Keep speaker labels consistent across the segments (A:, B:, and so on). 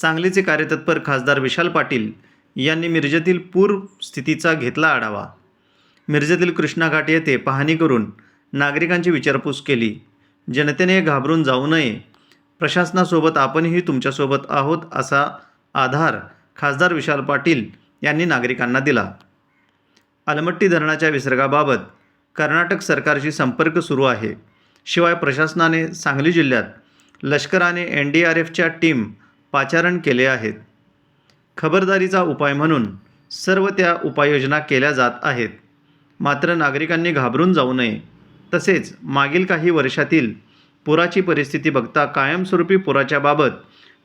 A: सांगलीचे कार्यतत्पर खासदार विशाल पाटील यांनी मिरजेतील पूर स्थितीचा घेतला आढावा। मिरजेतील कृष्णा घाट येथे पाहणी करून नागरिकांची विचारपूस केली। जनतेने घाबरून जाऊ नये, प्रशासनासोबत आपणही तुमच्यासोबत आहोत असा आधार खासदार विशाल पाटील यांनी नागरिकांना दिला। अलमट्टी धरणाच्या विसर्गाबाबत कर्नाटक सरकारशी संपर्क सुरू आहे। शिवाय प्रशासनाने सांगली जिल्ह्यात लष्कराने NDRFच्या टीम पाचारण केले आहेत। खबरदारीचा उपाय म्हणून सर्व त्या उपाययोजना केल्या जात आहेत। मात्र नागरिकांनी घाबरून जाऊ नये, तसेच मागील काही वर्षातील पुराची परिस्थिती बघता कायमस्वरूपी पुराच्या बाबत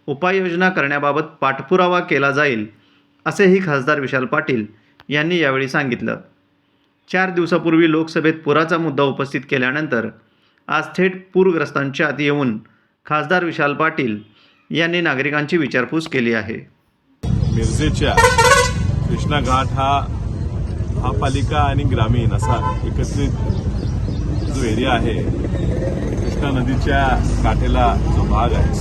A: उपाययोजना करण्याबाबत पाठपुरावा केला जाईल, असेही खासदार विशाल पाटील यांनी यावेळी सांगितलं। 4 दिवसापूर्वी लोकसभेत पुराचा मुद्दा उपस्थित केल्यानंतर आज थेट पूरग्रस्तांच्या आत येऊन खासदार विशाल पाटील यांनी नागरिकांची विचारपूस केली आहे।
B: मिरजेच्या कृष्णा घाट हा महापालिका आणि ग्रामीण असा एकत्रित जो एरिया आहे, कृष्णा नदीच्या काठेला जो भाग आहे,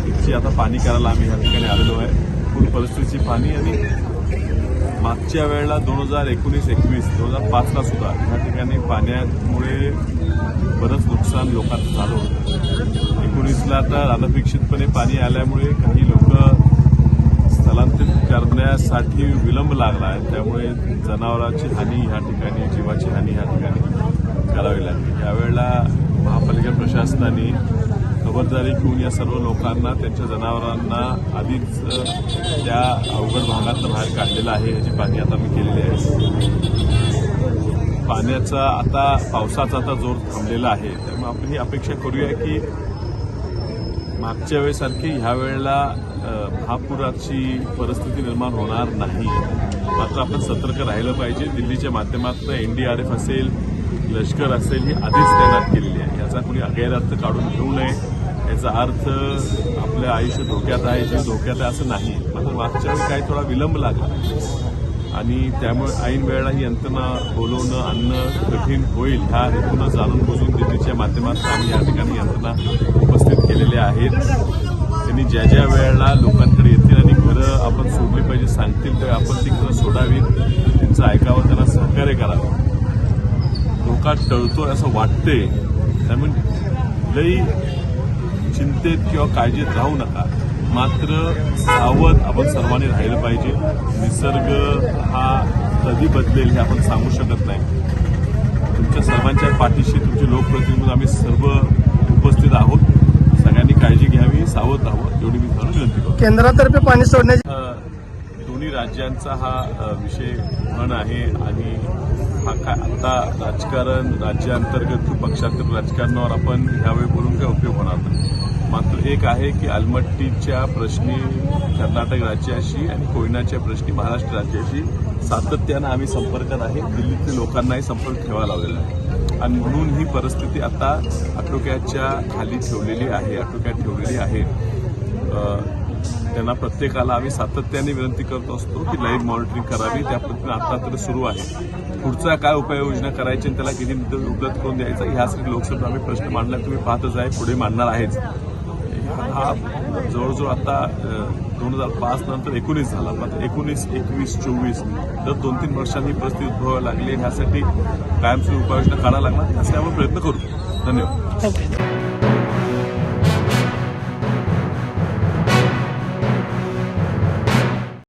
B: तिची आता पाणी करायला आम्ही या ठिकाणी आलेलो आहे। पूर परिस्थितीची पाणी आणि मागच्या वेळेला 2019-21 2005ला सुद्धा या ठिकाणी पाण्यामुळे बरंच नुकसान लोकांचं झालं होतं। 19ला तर अनपेक्षितपणे पाणी आल्यामुळे काही लोक स्थलांतरित करण्यासाठी विलंब लागला आहे, त्यामुळे जनावरांची हानी या ठिकाणी, जीवाची हानी या ठिकाणी करावी लागली। यावेळेला महापालिका प्रशासनाने खबरदारी घेऊन या सर्व लोकांना, त्यांच्या जनावरांना आधीच त्या अवघड भागातून बाहेर काढलेलं आहे। याची पाहणी आता मी केलेली आहे। पाण्याचा आता पावसाचा आता जोर थांबलेला आहे, त्यामुळे आपण ही अपेक्षा करूया की मागच्या वेळेसारखी ह्या वेळेला महापुराची परिस्थिती निर्माण होणार नाही। मात्र आपण सतर्क राहिलं पाहिजे। दिल्लीच्या माध्यमातून NDRF असेल, लष्कर असेल, ही आधीच तैनात केलेली आहे। याचा कोणी गैरअर्थ काढून घेऊ नये। याचा अर्थ आपलं आयुष्य धोक्यात आहे, जीव धोक्यात आहे असं नाही। मात्र मागच्या वेळी काही थोडा विलंब लागला आणि त्यामुळे ऐन वेळेला ही यंत्रणा बोलवणं आणणं कठीण होईल, ह्या हेतून जाणून बुजून दिल्लीच्या माध्यमातून आम्ही या ठिकाणी यंत्रणा उपस्थित केलेल्या आहेत। त्यांनी ज्या ज्या वेळेला लोकांकडे येतील आणि घरं आपण सोडली पाहिजे सांगतील, तेव्हा आपण ती घरं सोडावीत, त्यांचं ऐकावं, त्यांना सहकार्य करावं। धोका टळतोय असं वाटतंय, त्यामुळे लई चिंतेत किंवा काळजीत राहू नका। मात्र सावध आपण सर्वांनी राहिलं पाहिजे। निसर्ग हा कधी बदलेल हे आपण सांगू शकत नाही। तुमच्या सर्वांच्या पाठीशी तुमचे लोकप्रतिनिधी आम्ही सर्व उपस्थित आहोत। सगळ्यांनी काळजी घ्यावी, सावध राहावं, एवढी मी तुम्हाला विनंती करतो।
C: केंद्रातर्फे पाणी सोडण्याची
B: दोन्ही राज्यांचा हा विषय म्हण आहे आणि हा काय आता राजकारण, राज्यांतर्गत पक्षांतर्गत राजकारणावर आपण यावेळी बोलून काही उपयोग होणार नाही। मात्र एक आहे की अलमट्टीच्या प्रश्नी कर्नाटक राज्याशी आणि कोयनाच्या प्रश्नी महाराष्ट्र राज्याशी सातत्यानं आम्ही संपर्कात आहे। दिल्लीतील लोकांनाही संपर्क ठेवायला लावलेला आहे आणि म्हणून ही परिस्थिती आता आटोक्याच्या खाली ठेवलेली आहे। त्यांना प्रत्येकाला आम्ही सातत्याने विनंती करत असतो की लाईव्ह मॉनिटरिंग करावी। त्या पद्धतीने आता तर सुरू आहे। पुढचा काय उपाययोजना करायची आणि त्याला किती निधी उपलब्ध करून द्यायचा ह्यासाठी लोकसभेत आम्ही प्रश्न मांडला, तुम्ही पाहतच आहे, पुढे मांडणार आहेच। हा जवळजवळ आता 2005 नंतर 19 झाला, मात्र 19, 21, 24 दर 2-3 वर्षांनी ही परिस्थिती उद्भवायला लागली। ह्यासाठी कायमस्वरूपी उपाययोजना करायला लागणार, असल्यामुळे प्रयत्न करू। धन्यवाद।